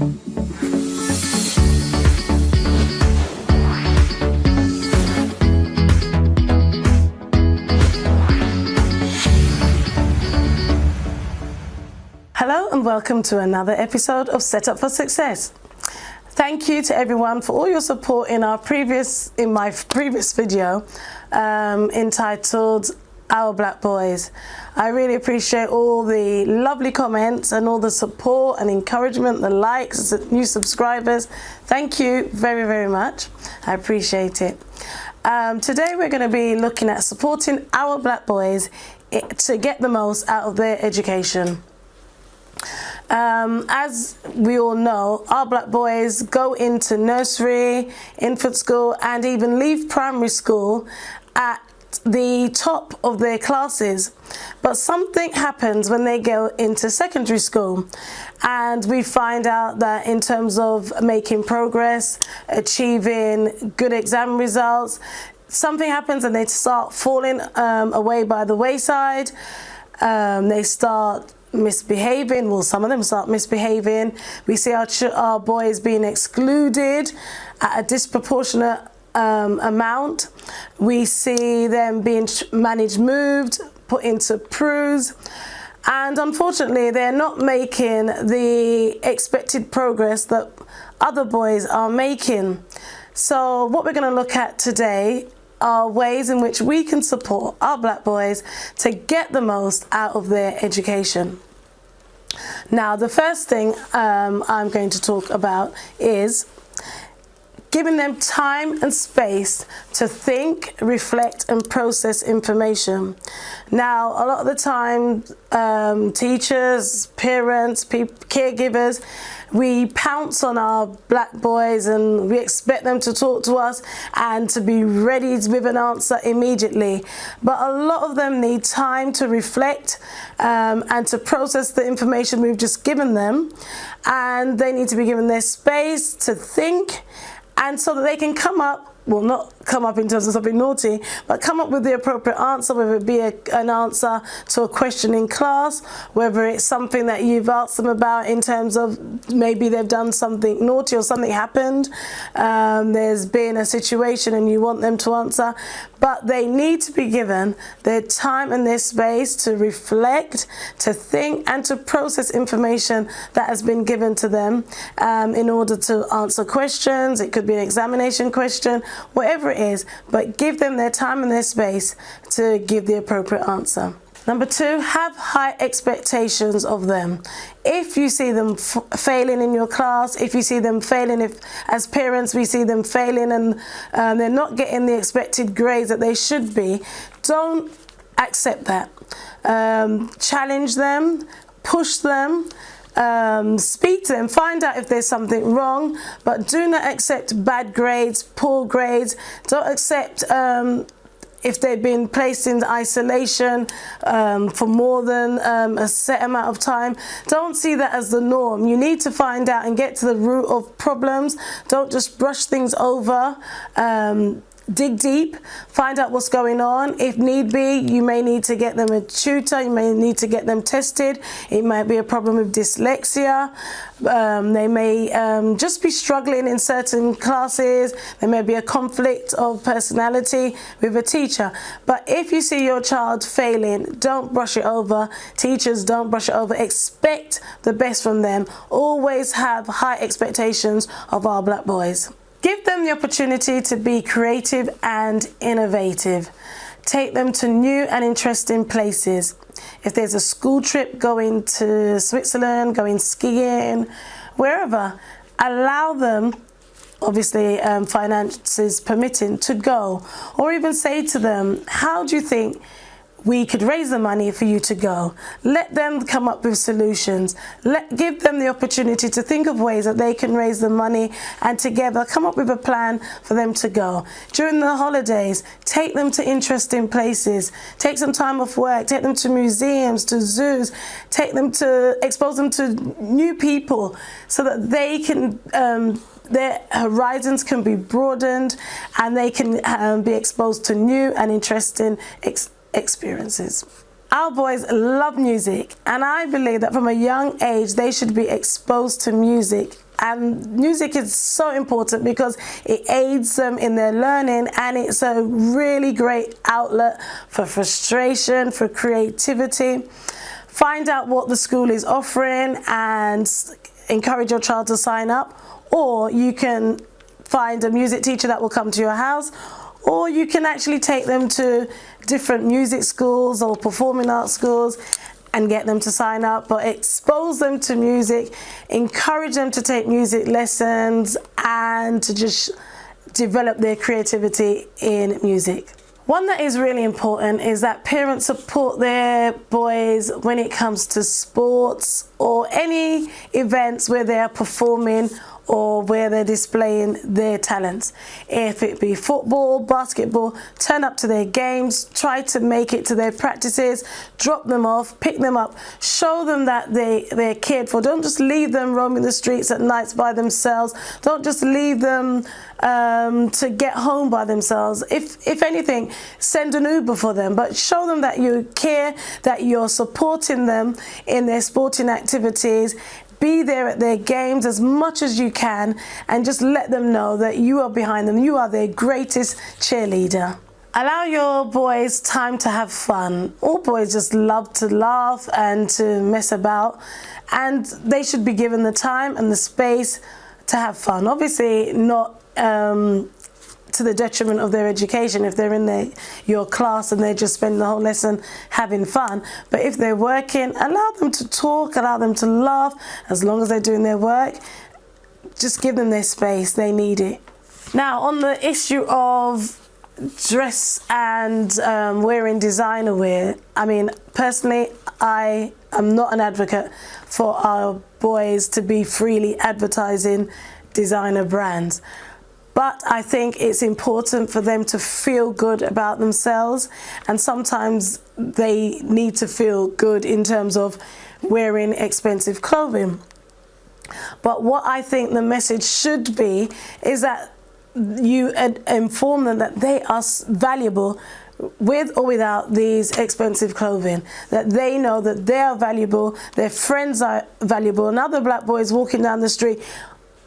Hello and welcome to another episode of Set Up for Success. Thank you to everyone for all your support in my previous video entitled Our Black Boys. I really appreciate all the lovely comments and all the support and encouragement, the likes, the new subscribers. Thank you very, very much. I appreciate it. Today we're going to be looking at supporting our black boys to get the most out of their education. As we all know, our black boys go into nursery, infant school, and even leave primary school at the top of their classes. But something happens when they go into secondary school, and we find out that in terms of making progress, achieving good exam results, something happens and they start falling away by the wayside. They start misbehaving. Well, some of them start misbehaving. We see our boys being excluded at a disproportionate amount. We see them being moved, put into PRUs, and unfortunately they're not making the expected progress that other boys are making. So what we're going to look at today are ways in which we can support our black boys to get the most out of their education. Now, the first thing I'm going to talk about is giving them time and space to think, reflect and process information. Now, a lot of the time, teachers, parents, caregivers, we pounce on our black boys and we expect them to talk to us and to be ready with an answer immediately. But a lot of them need time to reflect and to process the information we've just given them, and they need to be given their space to think, and so that they can come up, well, not come up in terms of something naughty, but come up with the appropriate answer, whether it be an answer to a question in class, whether it's something that you've asked them about in terms of maybe they've done something naughty or something happened, there's been a situation and you want them to answer, but they need to be given their time and their space to reflect, to think and to process information that has been given to them in order to answer questions. It could be an examination question, whatever it is, but give them their time and their space to give the appropriate answer. Number two, have high expectations of them. If you see them failing in your class, if you see them failing, if as parents we see them failing and they're not getting the expected grades that they should be, don't accept that. Challenge them, push them, speak to them, find out if there's something wrong, but do not accept bad grades, poor grades. Don't accept if they've been placed in isolation for more than a set amount of time. Don't see that as the norm. You need to find out and get to the root of problems. Don't just brush things over. Dig deep, find out what's going on. If need be, you may need to get them a tutor, you may need to get them tested. It might be a problem with dyslexia. They may just be struggling in certain classes. There may be a conflict of personality with a teacher. But if you see your child failing, don't brush it over. Teachers, don't brush it over. Expect the best from them. Always have high expectations of our black boys. Give them the opportunity to be creative and innovative. Take them to new and interesting places. If there's a school trip, going to Switzerland, going skiing, wherever, allow them, obviously finances permitting, to go. Or even say to them, how do you think we could raise the money for you to go? Let them come up with solutions. Give them the opportunity to think of ways that they can raise the money and together come up with a plan for them to go. During the holidays, take them to interesting places. Take some time off work. Take them to museums, to zoos. Take them to, expose them to new people so that they can their horizons can be broadened and they can be exposed to new and interesting experiences. Our boys love music, and I believe that from a young age they should be exposed to music And music is so important because it aids them in their learning, and it's a really great outlet for frustration, for creativity. Find out what the school is offering and encourage your child to sign up, or you can find a music teacher that will come to your house, or you can actually take them to different music schools or performing arts schools and get them to sign up. But expose them to music, encourage them to take music lessons, and to just develop their creativity in music. One that is really important is that parents support their boys when it comes to sports or any events where they are performing or where they're displaying their talents. If it be football, basketball, turn up to their games, try to make it to their practices, drop them off, pick them up, show them that they're cared for. Don't just leave them roaming the streets at nights by themselves. Don't just leave them to get home by themselves. If anything, send an Uber for them, but show them that you care, that you're supporting them in their sporting activities. Be there at their games as much as you can, and just let them know that you are behind them. You are their greatest cheerleader. Allow your boys time to have fun. All boys just love to laugh and to mess about, and they should be given the time and the space to have fun. Obviously not to the detriment of their education if they're in your class and they just spend the whole lesson having fun. But if they're working, allow them to talk, allow them to laugh, as long as they're doing their work. Just give them their space, they need it. Now, on the issue of dress and wearing designer wear, I mean, personally, I am not an advocate for our boys to be freely advertising designer brands. But I think it's important for them to feel good about themselves, and sometimes they need to feel good in terms of wearing expensive clothing. But what I think the message should be is that you inform them that they are valuable with or without these expensive clothing, that they know that they are valuable, their friends are valuable, and other black boys walking down the street,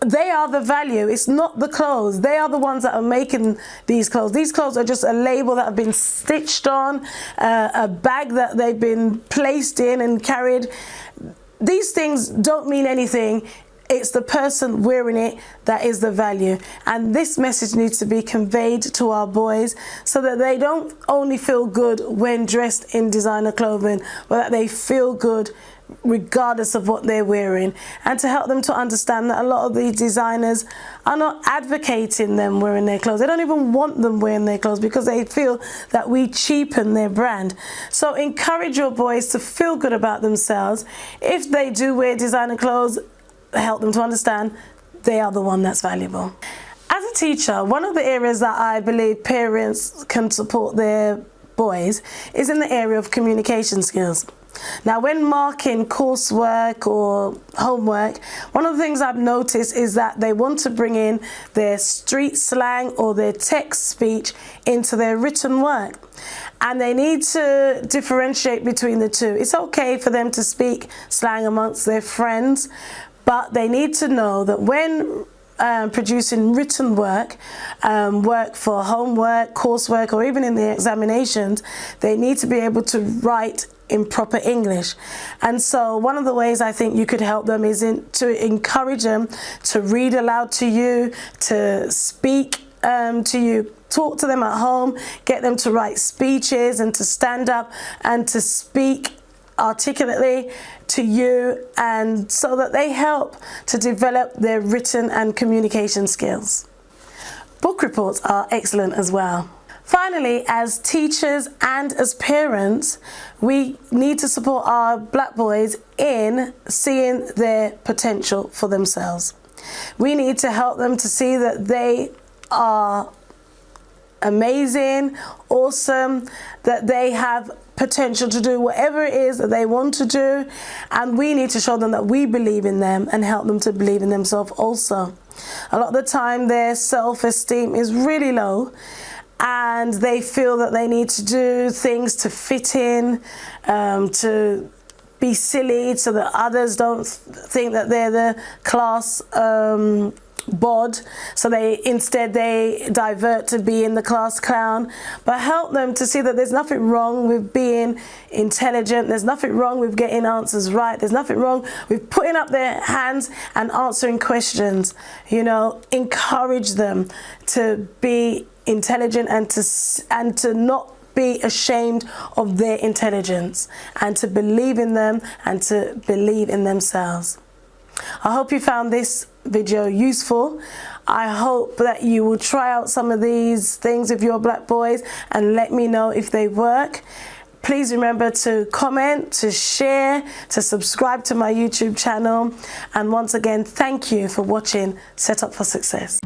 they are the value. It's not the clothes. They are the ones that are making these clothes. These clothes are just a label that have been stitched on, a bag that they've been placed in and carried. These things don't mean anything. It's the person wearing it that is the value. And this message needs to be conveyed to our boys so that they don't only feel good when dressed in designer clothing, but that they feel good regardless of what they're wearing, and to help them to understand that a lot of these designers are not advocating them wearing their clothes. They don't even want them wearing their clothes because they feel that we cheapen their brand. So encourage your boys to feel good about themselves. If they do wear designer clothes, help them to understand they are the one that's valuable. As a teacher, one of the areas that I believe parents can support their boys is in the area of communication skills. Now, when marking coursework or homework, one of the things I've noticed is that they want to bring in their street slang or their text speech into their written work. And they need to differentiate between the two. It's okay for them to speak slang amongst their friends, but they need to know that when producing written work, work for homework, coursework, or even in the examinations, they need to be able to write in proper English. And so one of the ways I think you could help them is to encourage them to read aloud to you, to speak to you, talk to them at home, get them to write speeches and to stand up and to speak articulately to you, and so that they help to develop their written and communication skills. Book reports are excellent as well. Finally, as teachers and as parents, we need to support our black boys in seeing their potential for themselves. We need to help them to see that they are amazing, awesome, that they have potential to do whatever it is that they want to do, and we need to show them that we believe in them and help them to believe in themselves also. A lot of the time their self-esteem is really low, and they feel that they need to do things to fit in, to be silly so that others don't think that they're the class bod, so instead they divert to being the class clown. But help them to see that there's nothing wrong with being intelligent, there's nothing wrong with getting answers right, there's nothing wrong with putting up their hands and answering questions. You know, encourage them to be intelligent and to not be ashamed of their intelligence, and to believe in them and to believe in themselves. I hope you found this video useful. I hope that you will try out some of these things with your black boys and let me know if they work. Please remember to comment, to share, to subscribe to my YouTube channel. And once again, thank you for watching Set Up for Success.